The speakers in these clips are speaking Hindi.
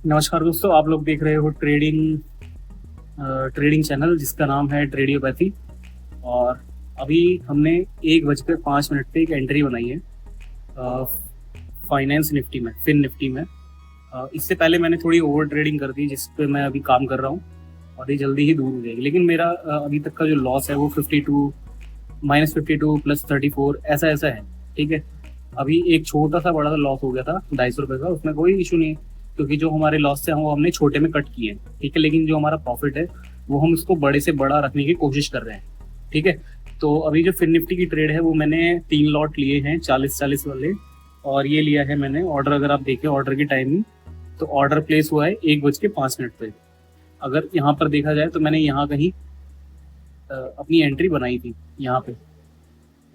नमस्कार दोस्तों, आप लोग देख रहे हो ट्रेडिंग चैनल जिसका नाम है ट्रेडियोपैथी। और अभी हमने 1:05 पे एक एंट्री बनाई है फाइनेंस निफ्टी में, फिन निफ्टी में। इससे पहले मैंने थोड़ी ओवर ट्रेडिंग कर दी जिस पे मैं अभी काम कर रहा हूँ और ये जल्दी ही दूर हो जाएगी। लेकिन मेरा अभी तक का जो लॉस है वो 52 -52 +34 ऐसा ऐसा है। ठीक है, अभी एक छोटा सा बड़ा सा लॉस हो गया था 250 रुपये का, उसमें कोई इशू नहीं है क्योंकि जो हमारे लॉस थे वो हमने छोटे में कट किए हैं। ठीक है, लेकिन जो हमारा प्रॉफिट है वो हम इसको बड़े से बड़ा रखने की कोशिश कर रहे हैं। ठीक है, तो अभी जो फिन निफ्टी की ट्रेड है वो मैंने 3 लॉट लिए हैं 40-40 वाले। और ये लिया है मैंने ऑर्डर, अगर आप देखें ऑर्डर की टाइमिंग, तो ऑर्डर प्लेस हुआ है 1:05 पे। अगर यहाँ पर देखा जाए तो मैंने यहाँ कहीं अपनी एंट्री बनाई थी यहाँ पे।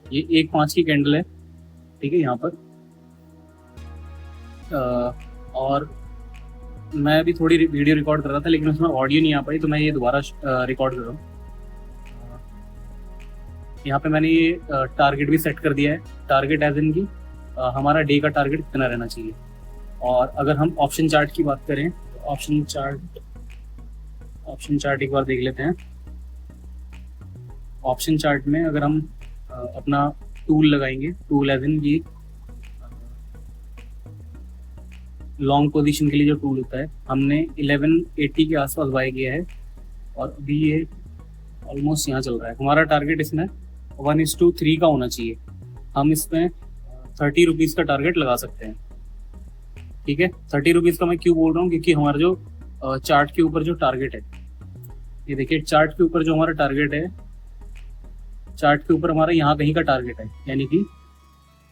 ये 1:05 की कैंडल है। ठीक है, यहाँ पर और मैं अभी थोड़ी वीडियो रिकॉर्ड कर रहा था लेकिन उसमें ऑडियो नहीं आ पाई, तो मैं ये दोबारा रिकॉर्ड कर रहा हूँ। यहाँ पे मैंने ये टारगेट भी सेट कर दिया है। टारगेट एज इन की हमारा डे का टारगेट कितना रहना चाहिए। और अगर हम ऑप्शन चार्ट की बात करें तो ऑप्शन चार्ट एक बार देख लेते हैं। ऑप्शन चार्ट में अगर हम अपना टूल लगाएंगे, टूल एज इन की लॉन्ग पोजीशन के लिए जो टूल होता है, हमने 1180 के आसपास बाय किया है और अभी ये ऑलमोस्ट यहाँ चल रहा है। हमारा टारगेट इसमें 1:3 का होना चाहिए। हम इसमें 30 रुपीज़ का टारगेट लगा सकते हैं। ठीक है, 30 रुपीज़ का मैं क्यों बोल रहा हूँ, क्योंकि हमारा जो चार्ट के ऊपर जो टारगेट है, ये देखिए चार्ट के ऊपर जो हमारा टारगेट है, चार्ट के ऊपर हमारा यहाँ कहीं का टारगेट है, यानी कि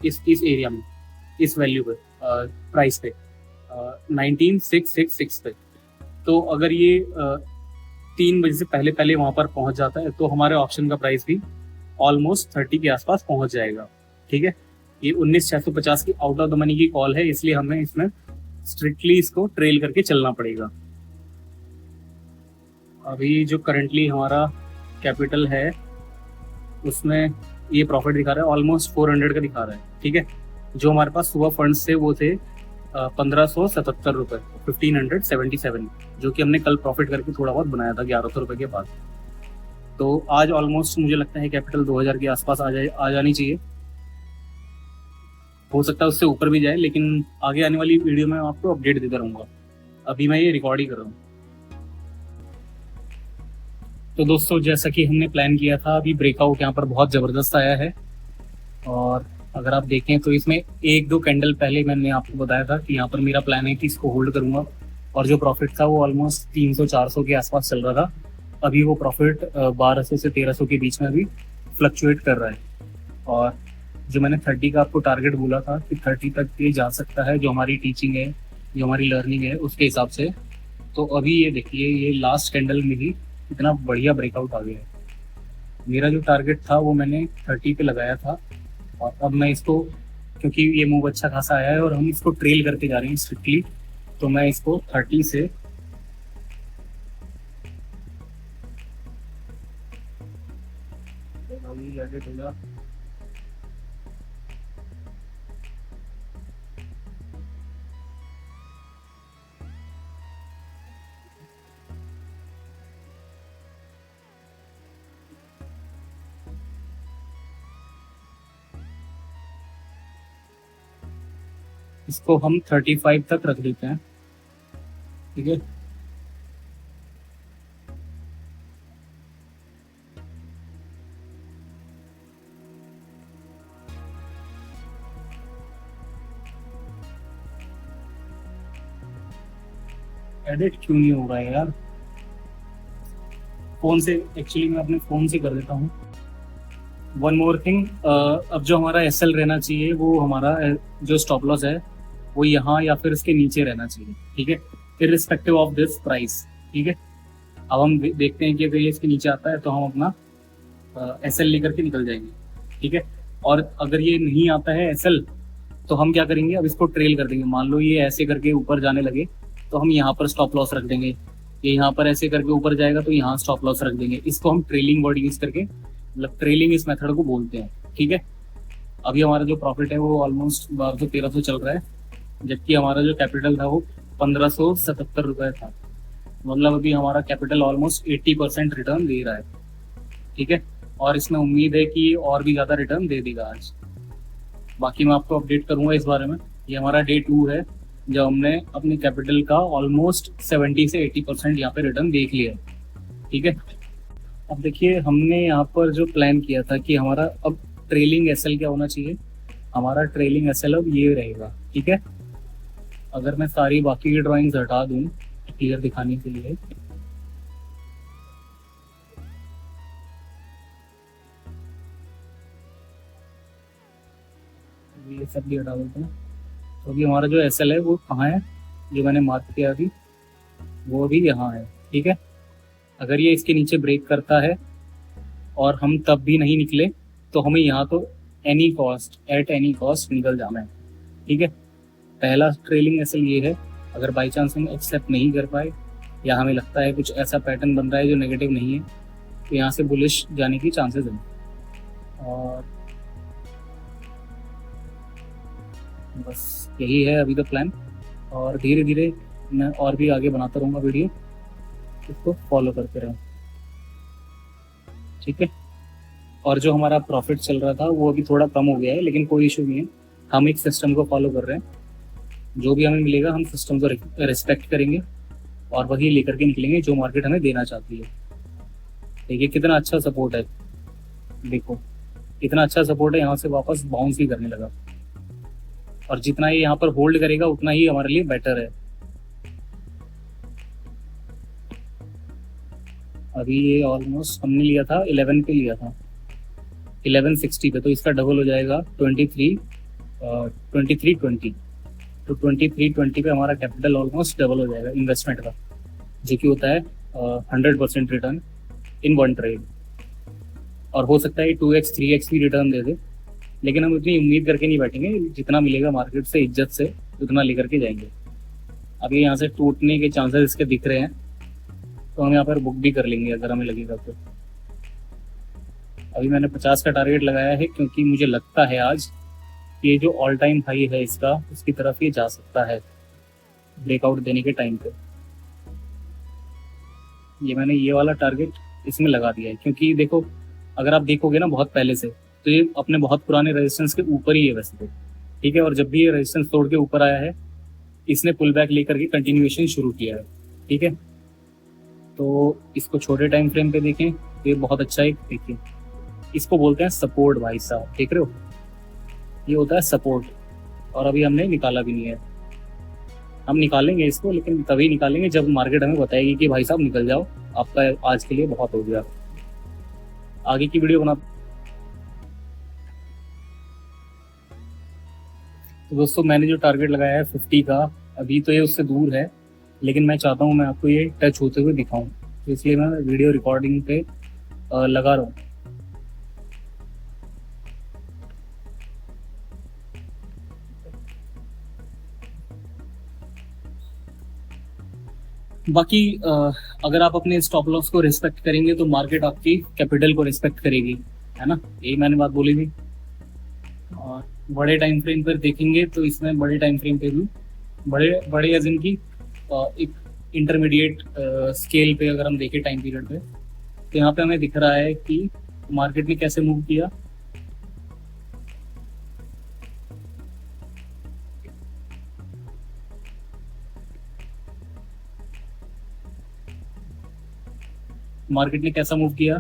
इस एरिया में, इस वैल्यू पे, प्राइस पे 19,666 पे। तो अगर ये 3 बजे से पहले पहले वहां पर पहुंच जाता है तो हमारे ऑप्शन का प्राइस भी ऑलमोस्ट 30 के आसपास पहुंच जाएगा। ठीक है, ये 19,650 की आउट ऑफ द मनी की कॉल है, इसलिए हमें इसमें स्ट्रिक्टली इसको ट्रेल करके चलना पड़ेगा। अभी जो करंटली हमारा कैपिटल है उसमें ये प्रॉफिट दिखा रहा है, ऑलमोस्ट 400 का दिखा रहा है। ठीक है, जो हमारे पास सुबह फंड्स थे वो थे 1577 रुपये, 1577, जो कि हमने कल प्रॉफिट करके थोड़ा बहुत बनाया था 1100 रुपये के बाद। तो आज ऑलमोस्ट मुझे लगता है कैपिटल 2000 के आसपास आ जानी चाहिए। हो सकता है उससे ऊपर भी जाए, लेकिन आगे आने वाली वीडियो में आपको अपडेट देता रहूँगा। अभी मैं ये रिकॉर्ड ही कर रहा हूँ। तो दोस्तों, जैसा कि हमने प्लान किया था, अभी ब्रेकआउट यहाँ पर बहुत ज़बरदस्त आया है। और अगर आप देखें तो इसमें 1-2 कैंडल पहले मैंने आपको बताया था कि यहाँ पर मेरा प्लान है कि इसको होल्ड करूँगा। और जो प्रॉफिट था वो ऑलमोस्ट 300-400 के आसपास चल रहा था। अभी वो प्रॉफिट 1200 से 1300 के बीच में अभी फ्लक्चुएट कर रहा है। और जो मैंने 30 का आपको टारगेट बोला था कि 30 तक ये जा सकता है, जो हमारी टीचिंग है, जो हमारी लर्निंग है उसके हिसाब से। तो अभी ये देखिए, ये लास्ट कैंडल में ही इतना बढ़िया ब्रेकआउट आ गया है। मेरा जो टारगेट था वो मैंने 30 पे लगाया था और अब मैं इसको, क्योंकि ये मूव अच्छा खासा आया है और हम इसको ट्रेल करके जा रहे हैं स्ट्रिक्टली, तो मैं इसको 30 से इसको हम 35 तक रख देते हैं। ठीक है, एडिट क्यों नहीं हो रहा है यार, फोन से, एक्चुअली मैं अपने फोन से कर देता हूँ। वन मोर थिंग, अब जो हमारा एसएल रहना चाहिए, वो हमारा जो स्टॉप लॉस है वो यहाँ या फिर इसके नीचे रहना चाहिए। ठीक है, इररिस्पेक्टिव ऑफ दिस प्राइस। ठीक है, अब हम देखते हैं कि अगर ये इसके नीचे आता है तो हम अपना एसएल लेकर के निकल जाएंगे। ठीक है, और अगर ये नहीं आता है एसएल तो हम क्या करेंगे, अब इसको ट्रेल कर देंगे। मान लो ये ऐसे करके ऊपर जाने लगे तो हम यहाँ पर स्टॉप लॉस रख देंगे। ये यहाँ पर ऐसे करके ऊपर जाएगा तो यहाँ स्टॉप लॉस रख देंगे। इसको हम ट्रेलिंग वर्ड यूज करके, मतलब ट्रेलिंग इस मेथड को बोलते हैं। ठीक है, अभी हमारा जो प्रॉफिट है वो ऑलमोस्ट 1200-1300 चल रहा है, जबकि हमारा जो कैपिटल था वो ₹1577 था। मतलब अभी हमारा कैपिटल ऑलमोस्ट 80% रिटर्न दे रहा है। ठीक है, और इसमें उम्मीद है कि और भी ज़्यादा रिटर्न दे देगा आज। बाकी मैं आपको अपडेट करूंगा इस बारे में। ये हमारा डे 2 है जब हमने अपने कैपिटल का ऑलमोस्ट 70 से 80% यहाँ पे रिटर्न देख लिया है। ठीक है, अब देखिए हमने यहाँ पर जो प्लान किया था कि हमारा अब ट्रेलिंग एसएल क्या होना चाहिए, हमारा ट्रेलिंग एसएल अब ये रहेगा। ठीक है, अगर मैं सारी बाकी की ड्राइंग्स हटा दूँ क्लियर दिखाने के लिए, ये सब भी हटा देते हैं। तो अभी हमारा जो एसएल है वो कहाँ है, जो मैंने मार्क किया अभी, वो भी यहाँ है। ठीक है, अगर ये इसके नीचे ब्रेक करता है और हम तब भी नहीं निकले तो हमें यहाँ तो any cost, at any cost निकल जाना है। ठीक है, पहला ट्रेलिंग एसएल ये है। अगर बाई चांस हम एक्सेप्ट नहीं कर पाए या हमें लगता है कुछ ऐसा पैटर्न बन रहा है जो नेगेटिव नहीं है, तो यहाँ से बुलिश जाने की चांसेस हैं। और बस यही है अभी का प्लान, और धीरे धीरे मैं और भी आगे बनाता रहूँगा वीडियो, इसको फॉलो करते रहें। ठीक है, और जो हमारा प्रॉफिट चल रहा था वो अभी थोड़ा कम हो गया है, लेकिन कोई इशू नहीं है। हम एक सिस्टम को फॉलो कर रहे हैं, जो भी हमें मिलेगा हम सिस्टम को रिस्पेक्ट करेंगे और वही लेकर के निकलेंगे जो मार्केट हमें देना चाहती है। देखिए कितना अच्छा सपोर्ट है, देखो इतना अच्छा सपोर्ट है, यहाँ से वापस बाउंस ही करने लगा। और जितना ये यहाँ पर होल्ड करेगा उतना ही हमारे लिए बेटर है। अभी ये ऑलमोस्ट हमने लिया था 11 पे, लिया था 1160 पे, तो इसका डबल हो जाएगा 2320। तो 2320 पे हमारा कैपिटल ऑलमोस्ट डबल हो जाएगा इन्वेस्टमेंट का, जो कि होता है 100% रिटर्न इन वन ट्रेड। और हो सकता है 2x 3x भी रिटर्न दे दे, लेकिन हम उतनी उम्मीद करके नहीं बैठेंगे। जितना मिलेगा मार्केट से इज्जत से उतना लेकर के जाएंगे। अभी यहाँ से टूटने के चांसेस इसके दिख रहे हैं, तो हम यहाँ पर बुक भी कर लेंगे अगर हमें लगेगा तो। अभी मैंने 50 का टारगेट लगाया है, क्योंकि मुझे लगता है आज ये जो ऑल टाइम हाई है इसका, उसकी तरफ ये जा सकता है ब्रेकआउट देने के टाइम पे। ये मैंने ये वाला टारगेट इसमें लगा दिया है, क्योंकि देखो अगर आप देखोगे ना बहुत पहले से, तो ये अपने बहुत पुराने रेजिस्टेंस के ऊपर ही है वैसे तो। ठीक है, और जब भी ये रेजिस्टेंस तोड़ के ऊपर आया है, इसने पुल बैक लेकर के कंटिन्यूएशन शुरू किया है। ठीक है, तो इसको छोटे टाइम फ्रेम पे देखें तो ये बहुत अच्छा है। देखिए इसको बोलते हैं सपोर्ट भाई साहब, देख रहे हो, ये होता है सपोर्ट। और अभी हमने निकाला भी नहीं है, हम निकालेंगे इसको, लेकिन तभी निकालेंगे जब मार्केट हमें बताएगी कि भाई साहब निकल जाओ, आपका आज के लिए बहुत हो गया। आगे की वीडियो बना। तो दोस्तों मैंने जो टारगेट लगाया है 50 का, अभी तो ये उससे दूर है, लेकिन मैं चाहता हूँ मैं आपको ये टच होते हुए दिखाऊं, तो इसलिए मैं वीडियो रिकॉर्डिंग पे लगा रहा हूँ। बाकी अगर आप अपने स्टॉप लॉस को रिस्पेक्ट करेंगे तो मार्केट आपकी कैपिटल को रिस्पेक्ट करेगी, है ना, यही मैंने बात बोली थी। और बड़े टाइम फ्रेम पर देखेंगे तो इसमें बड़े टाइम फ्रेम पे भी बड़े बड़े एज इनकी एक इंटरमीडिएट स्केल पे अगर हम देखें टाइम पीरियड पे, तो यहाँ पे हमें दिख रहा है कि मार्केट ने कैसे मूव किया। मार्केट ने कैसा मूव किया,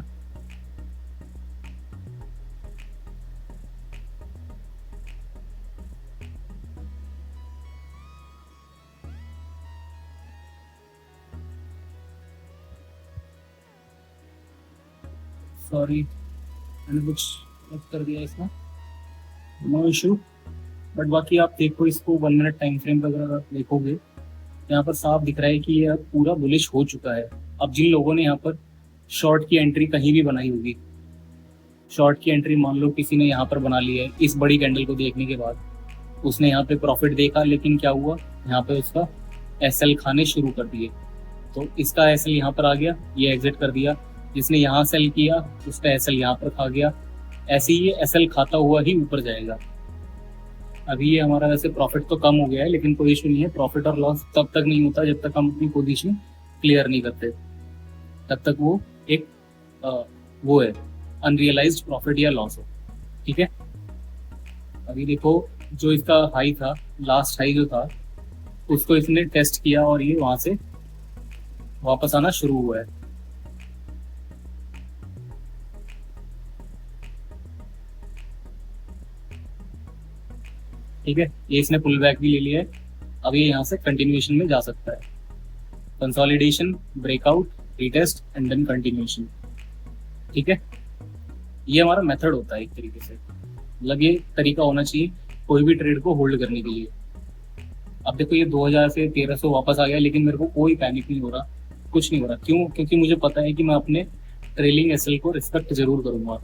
सॉरी मैंने कुछ कर दिया इसमें, नो इशू। बट बाकी आप देखो इसको 1 मिनट टाइम फ्रेम पर अगर आप देखोगे, यहाँ पर साफ दिख रहा है कि ये अब पूरा बुलिश हो चुका है। अब जिन लोगों ने यहाँ पर शॉर्ट की एंट्री कहीं भी बनाई होगी, शॉर्ट की एंट्री मान लो किसी ने यहाँ पर बना ली है इस बड़ी कैंडल को देखने के बाद, उसने यहाँ पे प्रॉफिट देखा, लेकिन क्या हुआ यहाँ पे उसका एसएल खाने शुरू कर दिए, तो इसका एसएल यहाँ पर आ गया, ये एग्जिट कर दिया। जिसने यहाँ सेल किया उसका एसएल यहाँ पर खा गया। ऐसे ही ये एसएल खाता हुआ ही ऊपर जाएगा, अभी ये हमारा वैसे प्रॉफिट तो कम हो गया है, लेकिन कोई इशू नहीं है। प्रॉफिट और लॉस तब तक नहीं होता जब तक हम अपनी पोजीशन क्लियर नहीं करते, तब तक वो एक वो है अनरियलाइज्ड प्रॉफिट या लॉस है। ठीक है, अभी देखो जो इसका हाई था, लास्ट हाई जो था, उसको इसने टेस्ट किया और ये वहां से वापस आना शुरू हुआ है। ठीक है, ये इसने पुल बैक भी ले लिया है। अब ये यहाँ से कंटिन्यूएशन में जा सकता है। Consolidation, breakout, retest and then continuation. ठीक है, ये हमारा मेथड होता है एक तरीके से, मतलब ये तरीका होना चाहिए कोई भी ट्रेड को होल्ड करने के लिए। अब देखो ये 2000 से 1300 वापस आ गया, लेकिन मेरे को कोई पैनिक नहीं हो रहा, कुछ नहीं हो रहा। क्यों? क्योंकि मुझे पता है कि मैं अपने ट्रेलिंग एसएल को रिस्पेक्ट जरूर करूंगा।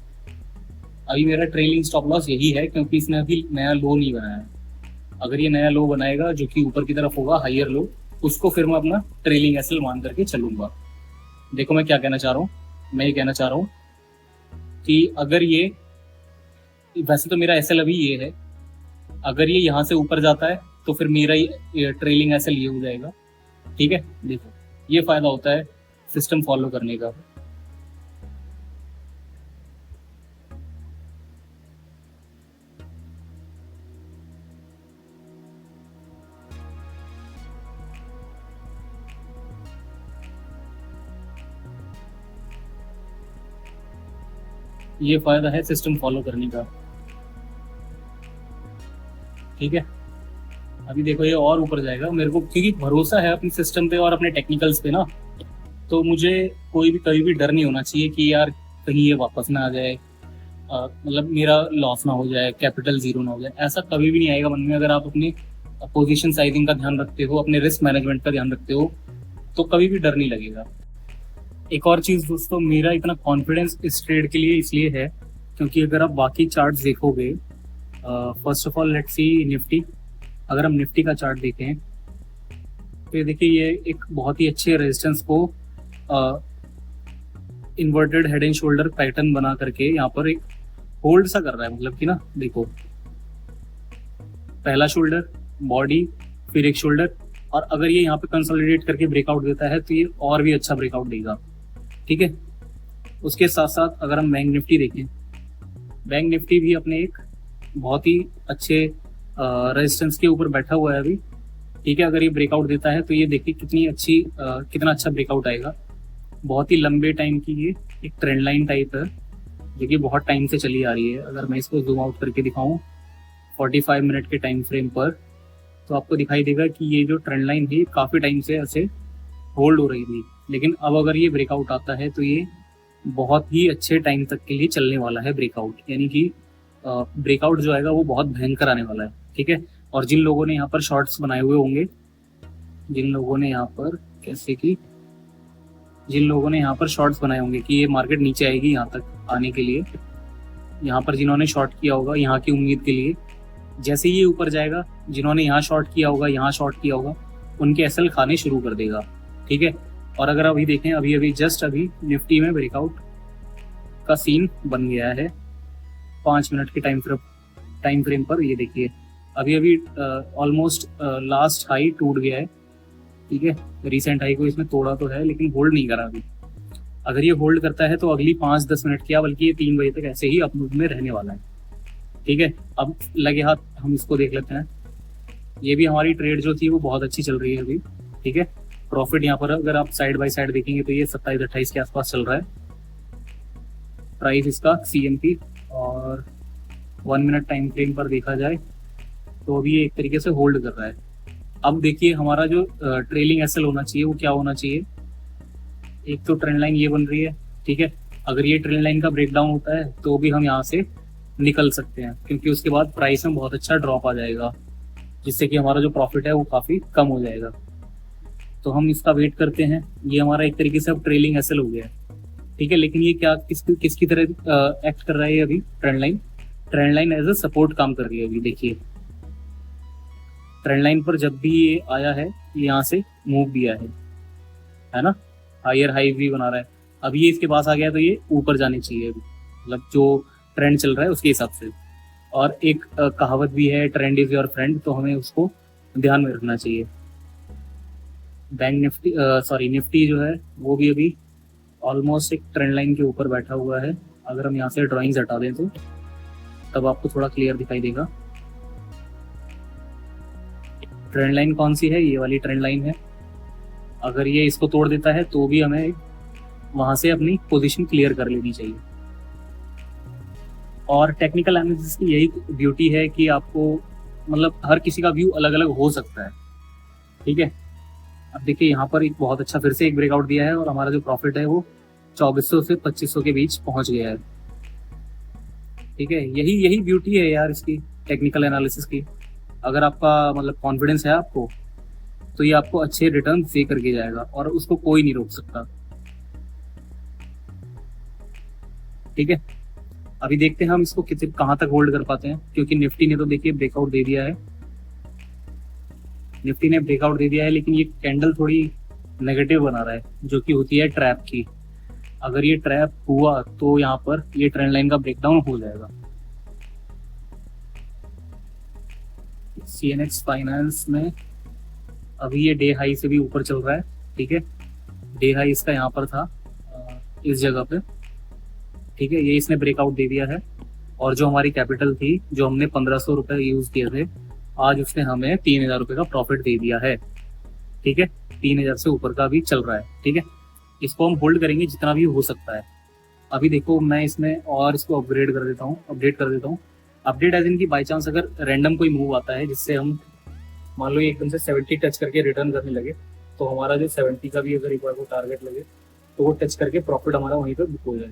अभी मेरा ट्रेलिंग स्टॉप लॉस यही है, क्योंकि इसने अभी नया लो नहीं बनाया है। अगर ये नया लो बनाएगा जो कि ऊपर की तरफ होगा, हायर लो, उसको फिर मैं अपना ट्रेलिंग एसएल मान करके चलूंगा। देखो मैं क्या कहना चाह रहा हूँ, मैं ये कहना चाह रहा हूँ कि अगर ये, वैसे तो मेरा एसएल अभी ये है, अगर ये यहाँ से ऊपर जाता है तो फिर मेरा ये ट्रेलिंग एसएल ये हो जाएगा। ठीक है, देखो ये फायदा होता है सिस्टम फॉलो करने का। ये फायदा है सिस्टम फॉलो करने का। ठीक है, अभी देखो ये और ऊपर जाएगा मेरे को, क्योंकि भरोसा है अपने सिस्टम पे और अपने टेक्निकल्स पे ना, तो मुझे कोई भी कभी भी डर नहीं होना चाहिए कि यार कहीं ये वापस ना आ जाए, मतलब मेरा लॉस ना हो जाए, कैपिटल जीरो ना हो जाए। ऐसा कभी भी नहीं आएगा मन में। अगर आप अपनी पोजीशन साइजिंग का ध्यान रखते हो, अपने रिस्क मैनेजमेंट का ध्यान रखते हो, तो कभी भी डर नहीं लगेगा। एक और चीज़ दोस्तों, मेरा इतना कॉन्फिडेंस इस ट्रेड के लिए इसलिए है क्योंकि अगर आप बाकी चार्ट्स देखोगे, first of all let's see Nifty. अगर हम निफ्टी का चार्ट देखें तो देखिए ये एक बहुत ही अच्छे रेजिस्टेंस को inverted head and shoulder pattern बना करके यहाँ पर एक होल्ड सा कर रहा है। मतलब कि ना देखो, पहला शोल्डर, बॉडी, फिर एक शोल्डर, और अगर ये यहाँ पे कंसोलिडेट करके ब्रेकआउट देता है तो ये और भी अच्छा ब्रेकआउट देगा। ठीक है, उसके साथ साथ अगर हम बैंक निफ्टी देखें, बैंक निफ्टी भी अपने एक बहुत ही अच्छे रेजिस्टेंस के ऊपर बैठा हुआ है अभी। ठीक है, अगर ये ब्रेकआउट देता है तो ये देखिए कितनी अच्छी कितना अच्छा ब्रेकआउट आएगा। बहुत ही लंबे टाइम की ये एक ट्रेंड लाइन टाइप है जो कि बहुत टाइम से चली आ रही है। अगर मैं इसको जूम आउट करके दिखाऊं 45 मिनट के टाइम फ्रेम पर, तो आपको दिखाई देगा कि ये जो ट्रेंड लाइन है काफ़ी टाइम से ऐसे होल्ड हो रही थी, लेकिन अब अगर ये ब्रेकआउट आता है तो ये बहुत ही अच्छे टाइम तक के लिए चलने वाला है ब्रेकआउट। यानी कि ब्रेकआउट जो आएगा वो बहुत भयंकर आने वाला है। ठीक है, और जिन लोगों ने यहाँ पर शॉर्ट्स बनाए हुए होंगे, जिन लोगों ने यहाँ पर कैसे कि जिन लोगों ने यहाँ पर शॉर्ट्स बनाए होंगे कि ये मार्केट नीचे आएगी यहाँ तक आने के लिए, यहाँ पर जिन्होंने शॉर्ट किया होगा यहाँ की उम्मीद के लिए, जैसे ही ये ऊपर जाएगा, जिन्होंने यहाँ शॉर्ट किया होगा, यहाँ शॉर्ट किया होगा, उनके एसएल खाने शुरू कर देगा। ठीक है, और अगर अभी देखें, अभी अभी जस्ट अभी निफ्टी में ब्रेकआउट का सीन बन गया है 5 मिनट के टाइम फ्रेम पर। ये देखिए अभी अभी ऑलमोस्ट लास्ट हाई टूट गया है। ठीक है, रिसेंट हाई को इसने तोड़ा तो है लेकिन होल्ड नहीं करा अभी। अगर ये होल्ड करता है तो अगली 5-10 मिनट क्या, बल्कि ये 3 बजे तक ऐसे ही अपमूव में रहने वाला है। ठीक है, अब लगे हाथ हम इसको देख लेते हैं। ये भी हमारी ट्रेड जो थी वो बहुत अच्छी चल रही है अभी। ठीक है, प्रॉफिट यहाँ पर अगर आप साइड बाय साइड देखेंगे तो ये 27-28 के आसपास चल रहा है प्राइस इसका CMP। और 1 मिनट टाइम फ्रेम पर देखा जाए तो अभी ये एक तरीके से होल्ड कर रहा है। अब देखिए हमारा जो ट्रेलिंग एसएल होना चाहिए वो क्या होना चाहिए। एक तो ट्रेंड लाइन ये बन रही है। ठीक है, अगर ये ट्रेंड लाइन का ब्रेकडाउन होता है तो भी हम यहाँ से निकल सकते हैं, क्योंकि उसके बाद प्राइस में बहुत अच्छा ड्रॉप आ जाएगा, जिससे कि हमारा जो प्रॉफिट है वो काफ़ी कम हो जाएगा। तो हम इसका वेट करते हैं। ये हमारा एक तरीके से अब ट्रेलिंग एसएल हो गया है। ठीक है, लेकिन ये क्या किसकी तरह एक्ट कर रहा है अभी। Trend line as a support काम कर रही है अभी। देखिए ट्रेंड लाइन पर जब भी ये आया है ये यहाँ से मूव दिया है ना, हायर हाई भी बना रहा है। अब ये इसके पास आ गया तो ये ऊपर जाने चाहिए अभी, मतलब जो ट्रेंड चल रहा है उसके हिसाब से। और एक कहावत भी है, ट्रेंड इज योर फ्रेंड, तो हमें उसको ध्यान में रखना चाहिए। बैंक निफ्टी सॉरी निफ्टी जो है वो भी अभी ऑलमोस्ट एक ट्रेंड लाइन के ऊपर बैठा हुआ है। अगर हम यहाँ से ड्राइंग्स हटा दें तो तब आपको थोड़ा क्लियर दिखाई देगा। ट्रेंड लाइन कौन सी है? ये वाली ट्रेंड लाइन है। अगर ये इसको तोड़ देता है तो भी हमें वहां से अपनी पोजीशन क्लियर कर लेनी चाहिए। और टेक्निकल एनालिसिस की यही ब्यूटी है कि आपको मतलब हर किसी का व्यू अलग अलग हो सकता है, ठीक है। अब देखिए यहाँ पर एक बहुत अच्छा फिर से एक ब्रेकआउट दिया है और हमारा जो प्रॉफिट है वो 2400 से 2500 के बीच पहुंच गया है, ठीक है। यही यही ब्यूटी है यार इसकी, टेक्निकल एनालिसिस की। अगर आपका मतलब कॉन्फिडेंस है आपको, तो ये आपको अच्छे रिटर्न दे करके जाएगा और उसको कोई नहीं रोक सकता, ठीक है। अभी देखते हैं हम इसको कितने कहाँ तक होल्ड कर पाते हैं, क्योंकि निफ्टी ने तो देखिए ब्रेकआउट दे दिया है, निफ्टी ने ब्रेकआउट दे दिया है, लेकिन ये कैंडल थोड़ी नेगेटिव बना रहा है, जो कि होती है ट्रैप की। अगर ये ट्रैप हुआ तो यहाँ पर ये ट्रेंड लाइन का ब्रेकडाउन हो जाएगा। CNX फाइनेंस में अभी ये डे हाई से भी ऊपर चल रहा है, ठीक है। डे हाई इसका यहाँ पर था इस जगह पे, ठीक है। ये इसने ब्रेकआउट दे दिया है और जो हमारी कैपिटल थी, जो हमने 1500 रुपए यूज किए थे, आज उसने हमें 3000 रुपए का प्रॉफिट दे दिया है, ठीक है। 3000 से ऊपर का भी चल रहा है, ठीक है। इसको हम होल्ड करेंगे जितना भी हो सकता है। अभी देखो मैं इसमें और इसको अपडेट कर देता हूँ। अपडेट एज इन की बाई चांस अगर रैंडम कोई मूव आता है जिससे हम मान लो एकदम से 70 टच करके रिटर्न करने लगे, तो हमारा जो 70 का भी अगर एक बार को टारगेट लगे तो वो टच करके प्रॉफिट हमारा वहीं पर बुक हो जाए,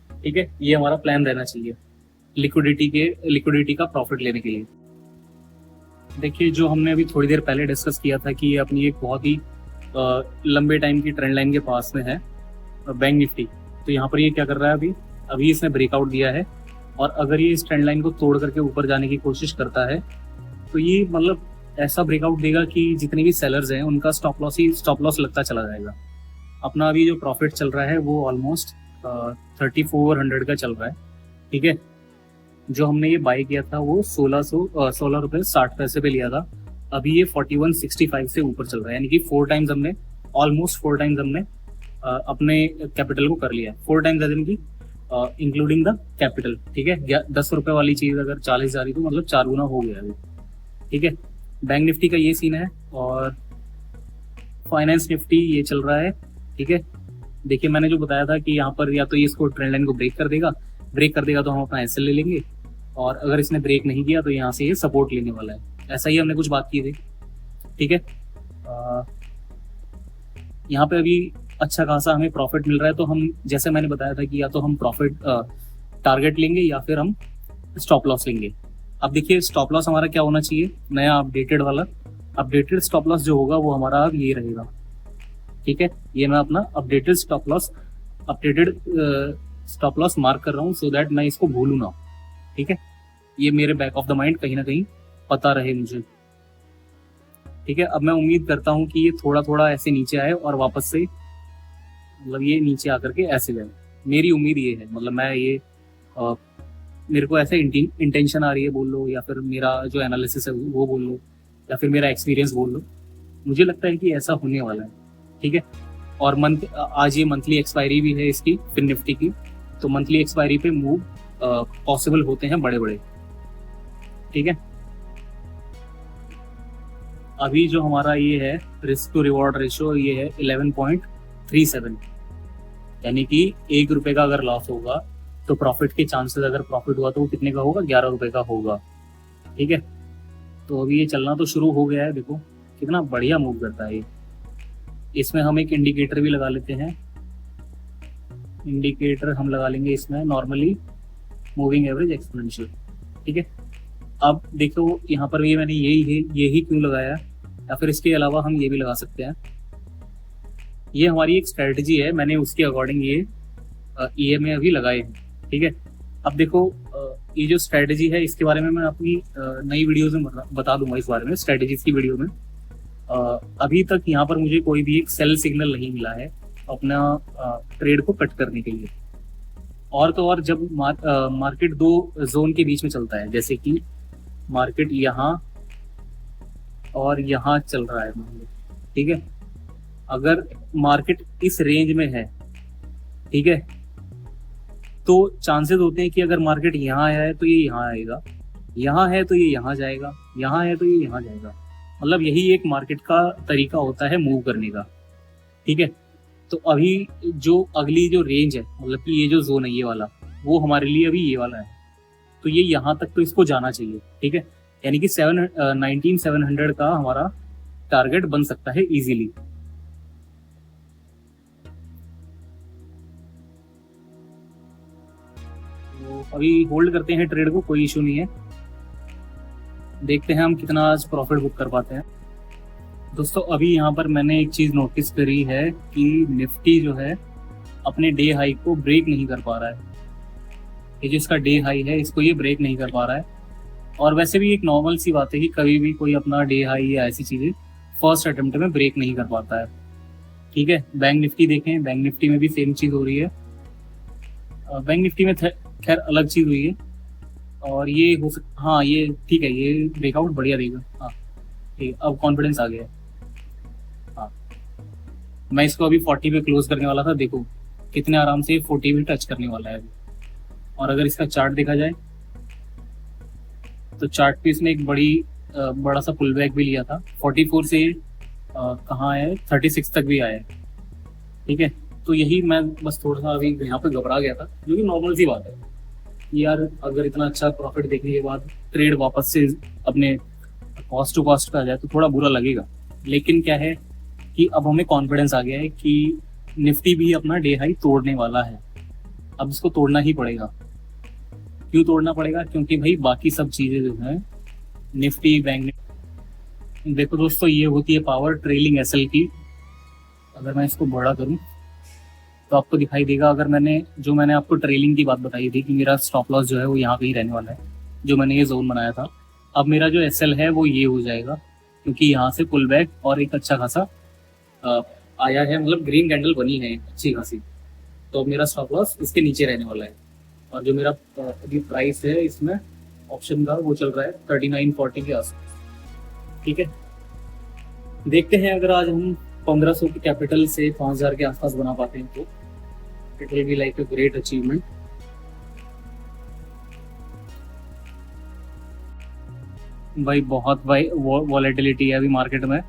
ठीक है। ये हमारा प्लान रहना चाहिए लिक्विडिटी का प्रॉफिट लेने के लिए। देखिए जो हमने अभी थोड़ी देर पहले डिस्कस किया था कि ये अपनी एक बहुत ही लंबे टाइम की ट्रेंड लाइन के पास में है बैंक निफ्टी, तो यहाँ पर ये क्या कर रहा है, अभी इसने ब्रेकआउट दिया है और अगर ये इस ट्रेंड लाइन को तोड़ करके ऊपर जाने की कोशिश करता है तो ये मतलब ऐसा ब्रेकआउट देगा कि जितने भी सेलर्स हैं उनका स्टॉप लॉस लगता चला जाएगा। अपना अभी जो प्रॉफिट चल रहा है वो ऑलमोस्ट 3400 का चल रहा है, ठीक है। जो हमने ये बाय किया था वो 16 रुपये 60 पैसे पे लिया था, अभी ये 4165 से ऊपर चल रहा है, यानी कि ऑलमोस्ट 4 टाइम्स हमने अपने कैपिटल को कर लिया है। 4 टाइम्स यानी कि इंक्लूडिंग द कैपिटल, ठीक है। 10 रुपए वाली चीज अगर 40 जा रही तो मतलब 4 गुना हो गया अभी, ठीक है। बैंक निफ्टी का ये सीन है और फाइनेंस निफ्टी ये चल रहा है, ठीक है। देखिए मैंने जो बताया था कि यहाँ पर या तो ये इसको ट्रेंड लाइन को ब्रेक कर देगा तो हम अपना एसएल ले लेंगे, और अगर इसने ब्रेक नहीं किया तो यहाँ से ये सपोर्ट लेने वाला है। ऐसा ही हमने कुछ बात की थी, ठीक है। यहाँ पे अभी अच्छा खासा हमें प्रॉफिट मिल रहा है, तो हम जैसे मैंने बताया था कि या तो हम प्रॉफिट टारगेट लेंगे या फिर हम स्टॉप लॉस लेंगे। अब देखिए स्टॉप लॉस हमारा क्या होना चाहिए, नया अपडेटेड स्टॉप लॉस जो होगा वो हमारा अब ये रहेगा, ठीक है। ये मैं अपना अपडेटेड स्टॉप लॉस मार्क कर रहा हूँ सो दैट मैं इसको भूलूं ना, ठीक है। ये मेरे बैक ऑफ द माइंड कहीं ना कहीं पता रहे मुझे, ठीक है। अब मैं उम्मीद करता हूँ कि ये थोड़ा थोड़ा ऐसे नीचे आए और वापस से मतलब ये नीचे आकर के ऐसे जाए, मेरी उम्मीद ये है। मतलब मैं ये मेरे को ऐसे इंटेंशन आ रही है बोल लो, या फिर मेरा जो एनालिसिस है वो बोल लो, या फिर मेरा एक्सपीरियंस बोल लो, मुझे लगता है कि ऐसा होने वाला है, ठीक है। और आज ये मंथली एक्सपायरी भी है इसकी फिर निफ्टी की, तो मंथली एक्सपायरी पे मूव पॉसिबल होते हैं बड़े बड़े, ठीक है। अभी जो हमारा ये है रिस्क टू रिवॉर्ड रेशियो ये है 11.37, यानी कि 1 रुपए का अगर लॉस होगा तो प्रॉफिट के चांसेस, अगर प्रॉफिट हुआ तो वो कितने का होगा, 11 रुपए का होगा, ठीक है। तो अभी ये चलना तो शुरू हो गया है, देखो कितना बढ़िया मूव करता है ये। इसमें हम एक इंडिकेटर भी लगा लेते हैं, इंडिकेटर हम लगा लेंगे इसमें नॉर्मली मूविंग एवरेज एक्सपोनेंशियल, ठीक है। अब देखो यहाँ पर ये मैंने यही क्यों लगाया, या फिर इसके अलावा हम ये भी लगा सकते हैं। ये हमारी एक स्ट्रेटजी है, मैंने उसके अकॉर्डिंग ये EMA अभी लगाए हैं, ठीक है। अब देखो ये जो स्ट्रेटजी है इसके बारे में मैं अपनी नई वीडियोज में बता दूंगा, इस बारे में स्ट्रेटजीज की वीडियो में। अभी तक यहाँ पर मुझे कोई भी एक सेल सिग्नल नहीं मिला है अपना ट्रेड को कट करने के लिए, और तो और जब मार्केट दो जोन के बीच में चलता है, जैसे कि मार्केट यहाँ और यहाँ चल रहा है मान लो, ठीक है, अगर मार्केट इस रेंज में है, ठीक है, तो चांसेस होते हैं कि अगर मार्केट यहाँ आया है तो ये यहाँ आएगा, यहाँ है तो ये यहाँ जाएगा, यहाँ है तो ये यहाँ जाएगा। मतलब यही एक मार्केट का तरीका होता है मूव करने का, ठीक है। तो अभी जो अगली जो रेंज है, मतलब कि ये जो जोन है ये वाला, वो हमारे लिए अभी ये वाला है, तो ये यहाँ तक तो इसको जाना चाहिए, ठीक है। यानी कि 19,700 का हमारा टारगेट बन सकता है इजीली। तो अभी होल्ड करते हैं ट्रेड को, कोई इशू नहीं है। देखते हैं हम कितना आज प्रॉफिट बुक कर पाते हैं। दोस्तों अभी यहाँ पर मैंने एक चीज़ नोटिस करी है कि निफ्टी जो है अपने डे हाई को ब्रेक नहीं कर पा रहा है। ये जो इसका डे हाई है इसको ये ब्रेक नहीं कर पा रहा है। और वैसे भी एक नॉर्मल सी बात है कि कभी भी कोई अपना डे हाई या ऐसी चीज़ें फर्स्ट अटेम्प्ट में ब्रेक नहीं कर पाता है, ठीक है। बैंक निफ्टी देखें, बैंक निफ्टी में भी सेम चीज़ हो रही है। बैंक निफ्टी में खैर अलग चीज़ हुई है, और ये हो हाँ ये ठीक है, ये ब्रेकआउट बढ़िया देगा। हाँ ठीक है, अब कॉन्फिडेंस आ गया है। हाँ मैं इसको अभी 40 पे क्लोज करने वाला था, देखो कितने आराम से 40 भी टच करने वाला है अभी। और अगर इसका चार्ट देखा जाए तो चार्ट पे इसने एक बड़ा सा पुल बैक भी लिया था, 44 से कहाँ है 36 तक भी आया है, ठीक है। तो यही मैं बस थोड़ा सा अभी यहाँ पे घबरा गया था, जो कि नॉर्मल सी बात है कि यार अगर इतना अच्छा प्रॉफिट देखने के बाद ट्रेड वापस से अपने कॉस्ट टू कॉस्ट पे आ जाए तो थोड़ा बुरा लगेगा। लेकिन क्या है कि अब हमें कॉन्फिडेंस आ गया है कि निफ्टी भी अपना डे हाई तोड़ने वाला है, अब इसको तोड़ना ही पड़ेगा। क्यों तोड़ना पड़ेगा? क्योंकि भाई बाकी सब चीज़ें जो है निफ्टी बैंक, देखो दोस्तों ये होती है पावर ट्रेलिंग एसएल की। अगर मैं इसको बड़ा करूं तो आपको दिखाई देगा, अगर मैंने आपको ट्रेलिंग की बात बताई थी कि मेरा स्टॉप लॉस जो है वो यहाँ पे ही रहने वाला है, जो मैंने ये जोन बनाया था, अब मेरा जो एसएल है वो ये हो जाएगा, क्योंकि यहाँ से पुल बैक और एक अच्छा खासा आया है, मतलब ग्रीन कैंडल बनी है अच्छी खासी, तो अब मेरा स्टॉप लॉस इसके नीचे रहने वाला है। और जो मेरा अभी प्राइस है इसमें ऑप्शन का वो चल रहा है 3940 के आसपास, ठीक है। देखते हैं अगर आज हम 1500 की कैपिटल से 5000 के आसपास बना पाते हैं तो it will be like a great achievement. भाई बहुत भाई वॉलेटिलिटी है अभी मार्केट में।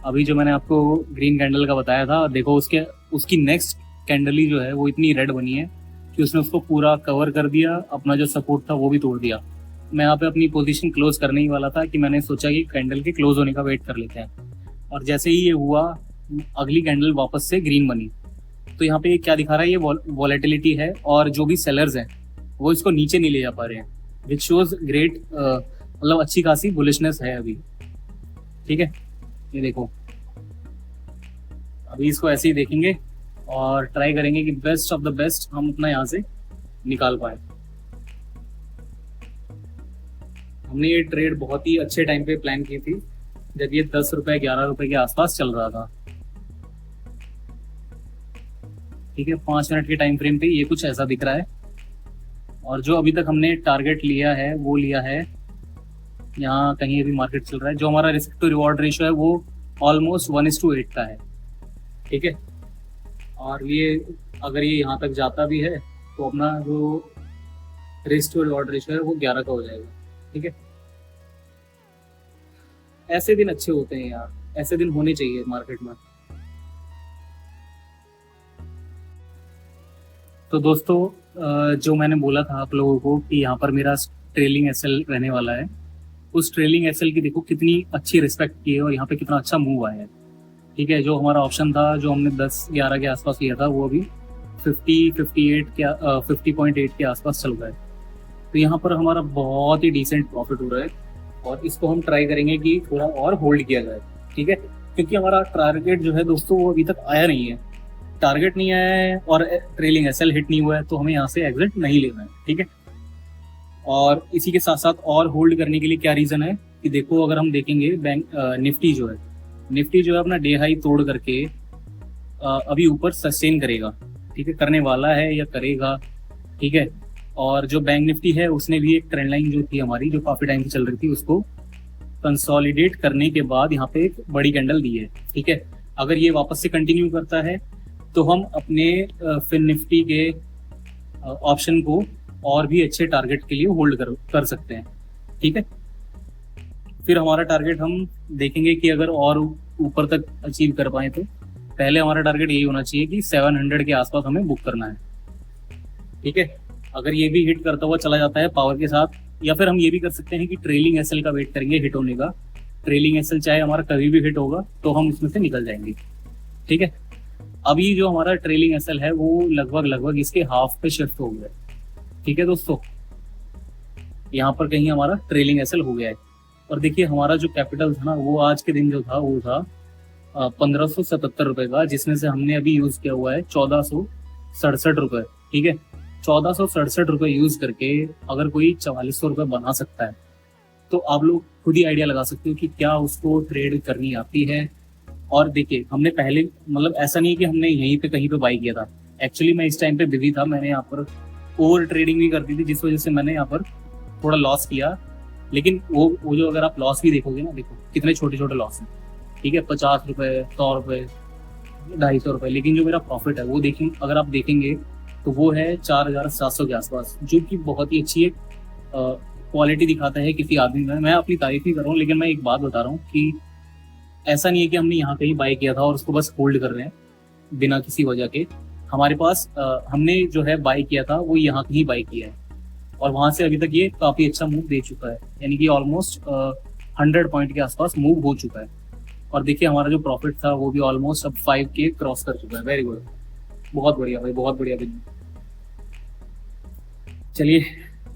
अभी जो मैंने आपको ग्रीन कैंडल का बताया था, देखो उसकी नेक्स्ट कैंडल ही जो है वो इतनी रेड बनी है कि उसने उसको पूरा कवर कर दिया, अपना जो सपोर्ट था वो भी तोड़ दिया। मैं यहाँ पे अपनी पोजीशन क्लोज करने ही वाला था कि मैंने सोचा कि कैंडल के क्लोज होने का वेट कर लेते हैं, और जैसे ही ये हुआ अगली कैंडल वापस से ग्रीन बनी। तो यहाँ पे क्या दिखा रहा है, ये वॉलेटिलिटी है, और जो भी सेलर्स हैं वो इसको नीचे नहीं ले जा पा रहे हैं, विच शोज ग्रेट, मतलब अच्छी खासी बुलिशनेस है अभी, ठीक है। ये देखो अभी इसको ऐसे ही देखेंगे और ट्राई करेंगे कि बेस्ट ऑफ द बेस्ट हम अपना यहाँ से निकाल पाए। हमने ये ट्रेड बहुत ही अच्छे टाइम पे प्लान की थी, जब ये 10 रुपए 11 रुपए के आसपास चल रहा था, ठीक है। 5 मिनट के टाइम फ्रेम पे ये कुछ ऐसा दिख रहा है। और जो अभी तक हमने टारगेट लिया है वो लिया है यहाँ कहीं अभी मार्केट चल रहा है, जो हमारा रिस्क टू रिवॉर्ड रेशियो है वो ऑलमोस्ट 1:8 का है, ठीक है। और ये अगर ये यहाँ तक जाता भी है तो अपना जो रिस्क टू रिवॉर्ड रेशियो है वो 11 का हो जाएगा, ठीक है। ऐसे दिन अच्छे होते हैं यार, ऐसे दिन होने चाहिए मार्केट में। तो दोस्तों जो मैंने बोला था आप लोगों को कि यहाँ पर मेरा ट्रेलिंग एसएल रहने वाला है, उस ट्रेलिंग एसएल की देखो कितनी अच्छी रिस्पेक्ट की है और यहाँ पे कितना अच्छा मूव आया है, ठीक है। जो हमारा ऑप्शन था जो हमने 10-11 के आसपास लिया था वो अभी 50.8 के आसपास चल रहा है। तो यहाँ पर हमारा बहुत ही डिसेंट प्रॉफिट हो रहा है, और इसको हम ट्राई करेंगे कि थोड़ा और होल्ड किया जाए, ठीक है। क्योंकि हमारा टारगेट जो है दोस्तों वो अभी तक आया नहीं है, टारगेट नहीं आया है और ट्रेलिंग एसएल हिट नहीं हुआ है, तो हमें यहाँ से एग्जिट नहीं लेना है, ठीक है। और इसी के साथ साथ और होल्ड करने के लिए क्या रीज़न है कि देखो अगर हम देखेंगे बैंक निफ्टी जो है अपना डे हाई तोड़ करके अभी ऊपर सस्टेन करेगा, ठीक है, करने वाला है या करेगा ठीक है। और जो बैंक निफ्टी है उसने भी एक ट्रेंड लाइन जो थी हमारी, जो काफी टाइम से चल रही थी, उसको कंसोलिडेट करने के बाद यहाँ पे एक बड़ी कैंडल दी है। ठीक है, अगर ये वापस से कंटिन्यू करता है तो हम अपने फिन निफ्टी के ऑप्शन को और भी अच्छे टारगेट के लिए होल्ड कर सकते हैं। ठीक है, फिर हमारा टारगेट हम देखेंगे कि अगर और ऊपर तक अचीव कर पाए तो पहले हमारा टारगेट यही होना चाहिए कि 700 के आसपास हमें बुक करना है। ठीक है, अगर ये भी हिट करता हुआ चला जाता है पावर के साथ, या फिर हम ये भी कर सकते हैं कि ट्रेलिंग एसएल का वेट करेंगे हिट होने का। ट्रेलिंग एसएल चाहे हमारा कभी भी हिट होगा तो हम उसमें से निकल जाएंगे। ठीक है, अभी जो हमारा ट्रेलिंग एसएल है वो लगभग इसके हाफ पे शिफ्ट हो गया है। ठीक है दोस्तों, यहाँ पर कहीं हमारा ट्रेलिंग एसएल हो गया है। और देखिए हमारा जो कैपिटल था ना, वो आज के दिन जो था वो था 1577 रुपए का, जिसमें से हमने अभी यूज किया हुआ है 1467 रुपए। ठीक है, 1467 रुपए यूज करके अगर कोई 4400 रुपए बना सकता है तो आप लोग खुद ही आइडिया लगा सकते हो कि क्या उसको ट्रेड करनी आती है। और देखिए हमने पहले, मतलब ऐसा नहीं है कि हमने यहीं पे कहीं पे बाई किया था। एक्चुअली मैं इस टाइम पे बिजी था, मैंने यहाँ पर ओवर ट्रेडिंग भी कर दी थी, जिस वजह से मैंने यहाँ पर थोड़ा लॉस किया। लेकिन वो जो अगर आप लॉस भी देखोगे ना, देखो कितने छोटे छोटे लॉस हैं। ठीक है, 50 रुपए, 100 रुपए, 250 रुपए, लेकिन जो मेरा प्रॉफिट है वो देखें, अगर आप देखेंगे तो वो है 4700 के आसपास, जो कि बहुत ही अच्छी एक क्वालिटी दिखाता है किसी आदमी में। मैं अपनी तारीफ नहीं कर रहा हूँ, लेकिन मैं एक बात बता रहा हूँ कि ऐसा नहीं है कि हमने यहाँ कहीं बाय किया था और उसको बस होल्ड कर रहे हैं बिना किसी वजह के। हमारे पास हमने जो है बाय किया था वो यहाँ कहीं बाय किया है, और वहां से अभी तक ये काफी अच्छा मूव दे चुका है, यानी कि ऑलमोस्ट 100 पॉइंट के आसपास मूव हो चुका है। और देखिए हमारा जो प्रॉफिट था वो भी ऑलमोस्ट अब 5K क्रॉस कर चुका है। वेरी गुड, बहुत बढ़िया भाई, बहुत बढ़िया दिन। चलिए,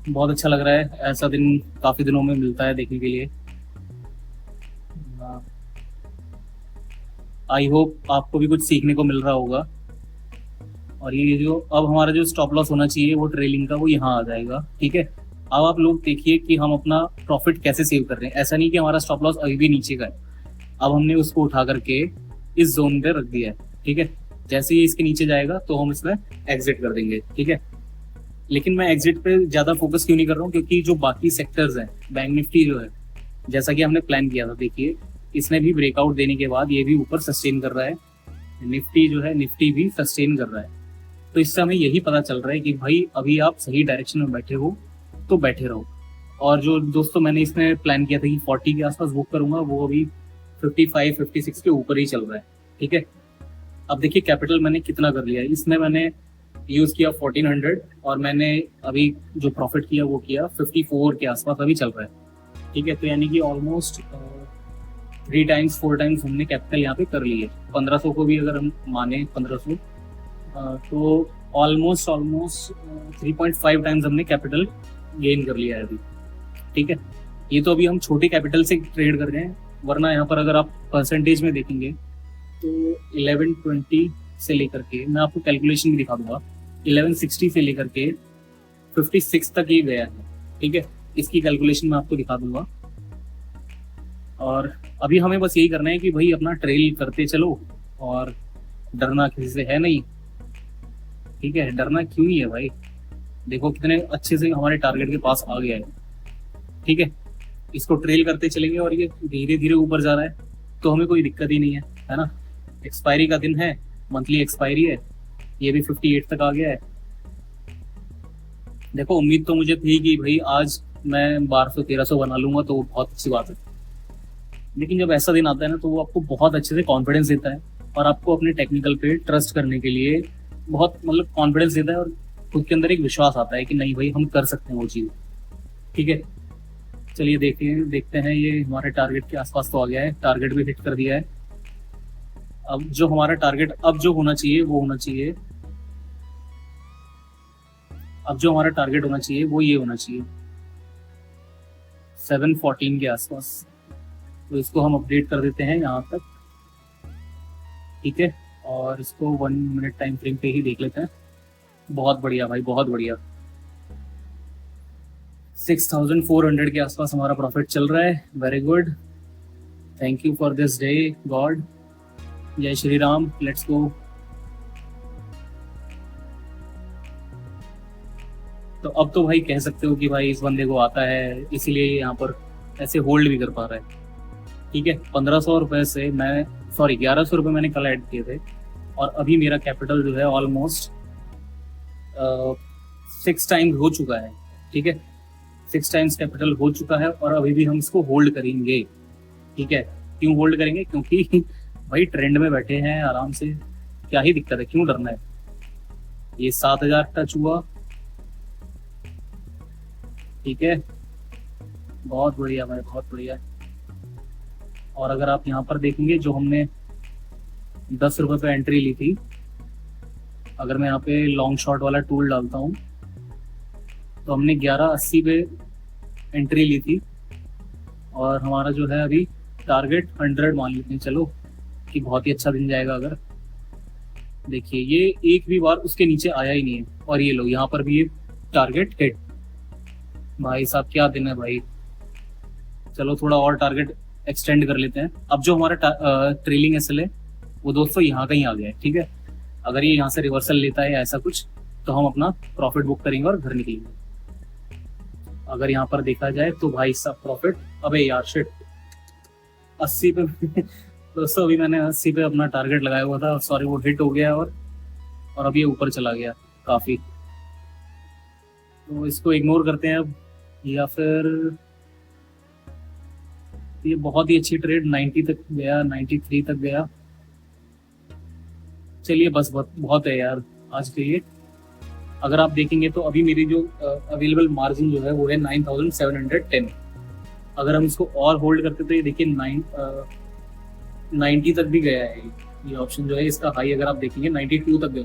बहुत अच्छा लग रहा है, ऐसा दिन काफी दिनों में मिलता है देखने के लिए। आई होप आपको भी कुछ सीखने को मिल रहा होगा। और ये जो अब हमारा जो स्टॉप लॉस होना चाहिए वो ट्रेलिंग का, वो यहाँ आ जाएगा। ठीक है, अब आप लोग देखिए कि हम अपना प्रॉफिट कैसे सेव कर रहे हैं। ऐसा नहीं कि हमारा स्टॉप लॉस अभी भी नीचे का है, अब हमने उसको उठा करके इस जोन पे रख दिया है। ठीक है, जैसे ही इसके नीचे जाएगा तो हम इसमें एग्जिट कर देंगे। ठीक है, लेकिन मैं एग्जिट पे ज्यादा फोकस क्यों नहीं कर रहा हूँ, क्योंकि जो बाकी सेक्टर्स हैं, बैंक निफ्टी जो है, जैसा कि हमने प्लान किया था, देखिए इसने भी ब्रेकआउट देने के बाद ये भी ऊपर सस्टेन कर रहा है। निफ्टी जो है, निफ्टी भी सस्टेन कर रहा है। तो इससे हमें यही पता चल रहा है कि भाई अभी आप सही डायरेक्शन में बैठे हो तो बैठे रहो। और जो दोस्तों मैंने इसमें प्लान किया था कि 40 के आसपास बुक करूंगा, वो अभी 55 56 के ऊपर ही चल रहा है। ठीक है, अब देखिए कैपिटल मैंने कितना कर लिया है इसमें। मैंने यूज किया 1400, और मैंने अभी जो प्रॉफिट किया वो किया 54 के आसपास अभी चल रहा है। ठीक है, तो यानी कि ऑलमोस्ट 3 टाइम्स 4 टाइम्स हमने कैपिटल यहाँ पे कर ली है। 1500 को भी अगर हम माने 1500, तो ऑलमोस्ट 3.5 टाइम्स हमने कैपिटल गेन कर लिया है अभी। ठीक है, ये तो अभी हम छोटे कैपिटल से ट्रेड कर रहे हैं, वरना यहाँ पर अगर आप परसेंटेज में देखेंगे तो 1120 से लेकर के, मैं आपको कैलकुलेशन भी दिखा दूंगा, 1160 से लेकर के 56 तक ये गया है। ठीक है, इसकी कैलकुलेशन मैं आपको दिखा दूंगा। और अभी हमें बस यही करना है कि भाई अपना ट्रेल करते चलो, और डरना किसी से है नहीं। ठीक है, डरना क्यों ही है भाई, देखो कितने अच्छे से हमारे टारगेट के पास आ गया है। ठीक है, इसको ट्रेल करते चलेंगे और ये धीरे धीरे ऊपर जा रहा है तो हमें कोई दिक्कत ही नहीं है ना। एक्सपायरी का दिन है, मंथली एक्सपायरी है, ये भी 58 तक आ गया है। देखो उम्मीद तो मुझे थी कि भाई आज मैं 1200-1300 बना लूंगा तो बहुत अच्छी बात है, लेकिन जब ऐसा दिन आता है ना तो वो आपको बहुत अच्छे से कॉन्फिडेंस देता है, और आपको अपने टेक्निकल पे ट्रस्ट करने के लिए बहुत मतलब कॉन्फिडेंस देता है, और खुद के अंदर एक विश्वास आता है कि नहीं भाई हम कर सकते हैं वो चीज़। ठीक है, चलिए देखते हैं, ये हमारे टारगेट के आसपास तो आ गया है, टारगेट भी हिट कर दिया है। अब जो हमारा टारगेट अब जो होना चाहिए वो होना चाहिए, अब जो हमारा टारगेट होना चाहिए वो ये होना चाहिए 714 के आसपास। तो इसको हम अपडेट कर देते हैं यहाँ तक। ठीक है, और इसको 1 मिनट टाइम फ्रेम पे ही देख लेते हैं। बहुत बढ़िया भाई, बहुत बढ़िया, 6400 के आसपास हमारा प्रॉफिट चल रहा है। Very good, thank you for this day God, जय श्री राम, लेट्स गो। तो अब तो भाई कह सकते हो कि भाई इस बंदे को आता है, इसीलिए ये यहाँ पर ऐसे होल्ड भी कर पा रहा है। ठीक है, 1500 रुपये से मैं, सॉरी 1100 रुपये मैंने कल ऐड किए थे, और अभी मेरा कैपिटल जो है ऑलमोस्ट 6 टाइम्स हो चुका है। ठीक है, 6 टाइम्स कैपिटल हो चुका है, और अभी भी हम इसको होल्ड करेंगे। ठीक है, क्यों होल्ड करेंगे? क्योंकि भाई ट्रेंड में बैठे हैं आराम से, क्या ही दिक्कत है, क्यों डरना है। ये 7000 टच हुआ। ठीक है, बहुत बढ़िया भाई, बहुत बढ़िया। और अगर आप यहाँ पर देखेंगे, जो हमने 10 रुपये पे एंट्री ली थी, अगर मैं यहाँ पे लॉन्ग शॉट वाला टूल डालता हूँ, तो हमने 1180 पे एंट्री ली थी, और हमारा जो है अभी टारगेट 100 मान लेते हैं चलो, कि बहुत ही अच्छा दिन जाएगा। अगर देखिए, ये एक भी बार उसके नीचे आया ही नहीं है, और ये लो यहाँ पर भी ये टारगेट हिट। भाई साहब क्या दिन है भाई। चलो थोड़ा और टारगेट एक्सटेंड कर लेते हैं। अब जो हमारा ट्रेलिंग एसएल है वो दोस्तों यहाँ कहीं आ गया है। ठीक है, अगर ये यहाँ से रिवर्सल लेता है या ऐसा कुछ, तो हम अपना प्रॉफिट बुक करेंगे और घर निकलेंगे। अगर यहाँ पर देखा जाए तो भाई साहब प्रॉफिट, अबे यार शिट, 80 पे दोस्तों अभी मैंने 80 पे अपना टारगेट लगाया हुआ था, सॉरी वो हिट हो गया, और अब ये ऊपर चला गया काफी। तो इसको इग्नोर करते हैं अब, या फिर ये बहुत ही अच्छी ट्रेड 90 तक गया, 93 तक गया। चलिए बस बहुत बहुत है यार आज के लिए। अगर आप देखेंगे तो अभी मेरी जो अवेलेबल मार्जिन जो है वो है 9710। अगर हम इसको और होल्ड करते तो ये देखिए 90 तक भी गया है। ये ऑप्शन जो है इसका हाई अगर आप देखेंगे 92 तक गया।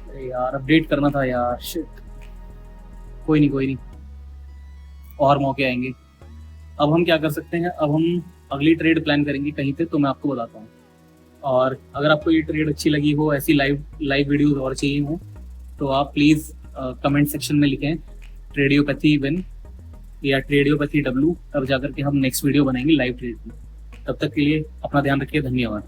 अरे यार अपडेट करना था यार, शिट। कोई नहीं, कोई नहीं, और मौके आएंगे। अब हम क्या कर सकते हैं, अब हम अगली ट्रेड प्लान करेंगे कहीं पे, तो मैं आपको बताता हूँ। और अगर आपको ये ट्रेड अच्छी लगी हो, ऐसी लाइव वीडियोस और चाहिए हो, तो आप प्लीज़ कमेंट सेक्शन में लिखें ट्रेडियोपैथी विन या ट्रेडियोपैथी डब्लू, तब जाकर के हम नेक्स्ट वीडियो बनाएंगे लाइव ट्रेड में। तब तक के लिए अपना ध्यान रखिए, धन्यवाद।